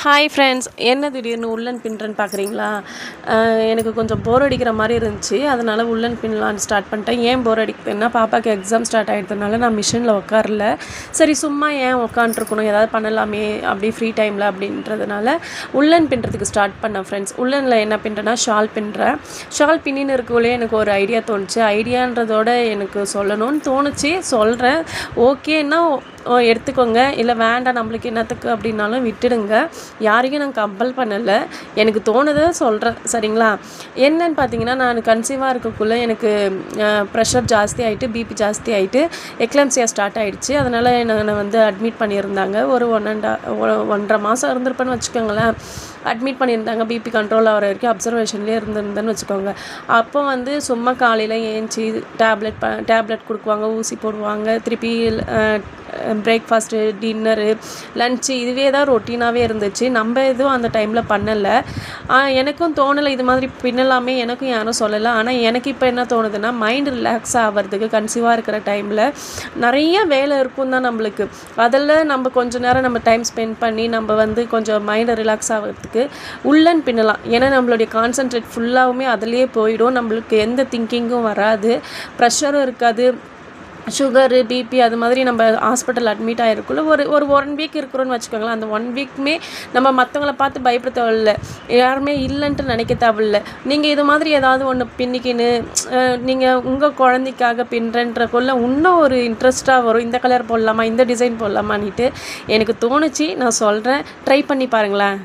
Hi friends, என்ன திடீர்னு உள்ளன் பின்னுறேன்னு பார்க்குறீங்களா? எனக்கு கொஞ்சம் போர் அடிக்கிற மாதிரி இருந்துச்சு. அதனால் உள்ளன் பின்னலான்னு ஸ்டார்ட் பண்ணிட்டேன். ஏன் போர் அடிக்குதுன்னா, பாப்பாவுக்கு எக்ஸாம் ஸ்டார்ட் ஆகிட்டதுனால நான் மிஷினில் உட்காரல. சரி, சும்மா ஏன் உட்காண்ட்ருக்கணும், ஏதாவது பண்ணலாமே அப்படி ஃப்ரீ டைமில் அப்படின்றதுனால உள்ளன் பின்னுறதுக்கு ஸ்டார்ட் பண்ணேன் ஃப்ரெண்ட்ஸ். உள்ளனில் என்ன பின்னுறேன்னா ஷால் பின்னுறேன். ஷால் பின்னின்னு இருக்கக்குள்ளே எனக்கு ஒரு ஐடியா தோணுச்சு. ஐடியான்றதோட எனக்கு சொல்லணும்னு தோணுச்சு, சொல்கிறேன். ஓகேன்னா எடுத்துக்கோங்க, இல்லை வேண்டாம் நம்மளுக்கு என்னத்துக்கு அப்படின்னாலும் விட்டுடுங்க. யாரையும் நான் கம்பல் பண்ணலை, எனக்கு தோணுதை சொல்கிறேன். சரிங்களா? என்னன்னு பார்த்தீங்கன்னா, நான் கன்சீவாக இருக்கக்குள்ளே எனக்கு ப்ரெஷர் ஜாஸ்தி ஆகிட்டு, பிபி ஜாஸ்தி ஆகிட்டு, எக்லாம்சியா ஸ்டார்ட் ஆகிடுச்சு. அதனால் என்னை வந்து அட்மிட் பண்ணியிருந்தாங்க. ஒரு 1.5 மாதம் இருந்திருப்பேன்னு வச்சுக்கோங்களேன். அட்மிட் பண்ணியிருந்தாங்க. பிபி கண்ட்ரோல் ஆகிற வரைக்கும் அப்சர்வேஷன்லேயே இருந்திருந்தேன்னு வச்சுக்கோங்க. அப்போ வந்து சும்மா காலையில் ஏஞ்சி டேப்லெட் கொடுக்குவாங்க, ஊசி போடுவாங்க, திருப்பி பிரேக்ஃபாஸ்ட்டு, டின்னரு, லன்ச்சு, இதுவே தான் ரொட்டீனாகவே இருந்துச்சு. நம்ம எதுவும் அந்த டைமில் பண்ணலை. எனக்கும் தோணலை இது மாதிரி பின்னலாமே, எனக்கும் யாரும் சொல்லலை. ஆனால் எனக்கு இப்போ என்ன தோணுதுன்னா, மைண்டு ரிலாக்ஸ் ஆகிறதுக்கு கன்சீவாக இருக்கிற டைமில் நிறைய வேலை இருக்கும் தான் நம்மளுக்கு. அதில் நம்ம கொஞ்சம் நேரம் நம்ம டைம் ஸ்பெண்ட் பண்ணி நம்ம வந்து கொஞ்சம் மைண்டை ரிலாக்ஸ் ஆகிறதுக்கு உள்ளன் பின்னலாம். ஏன்னா நம்மளுடைய கான்சன்ட்ரேட் ஃபுல்லாகவுமே அதிலேயே போயிடும். நம்மளுக்கு எந்த திங்கிங்கும் வராது, ப்ரெஷரும் இருக்காது. சுகரு, பிபி அது மாதிரி நம்ம ஹாஸ்பிட்டல் அட்மிட் ஆகிருக்குள்ள ஒரு 1 வீக் இருக்கிறோன்னு வச்சுக்கோங்களேன். அந்த 1 வீக்குமே நம்ம மற்றவங்கள பார்த்து பயப்பட தேவையில்ல, யாருமே இல்லைன்ட்டு நினைக்க தேவையில்ல. நீங்கள் இது மாதிரி ஏதாவது ஒன்று பின்னிக்கின்னு நீங்கள் உங்கள் குழந்தைக்காக பின்னுறன்றக்குள்ள இன்னும் ஒரு இன்ட்ரெஸ்ட்டாக வரும். இந்த கலர் போடலாமா, இந்த டிசைன் போடலாமான்னுட்டு எனக்கு தோணுச்சு. நான் சொல்கிறேன், ட்ரை பண்ணி பாருங்களேன்.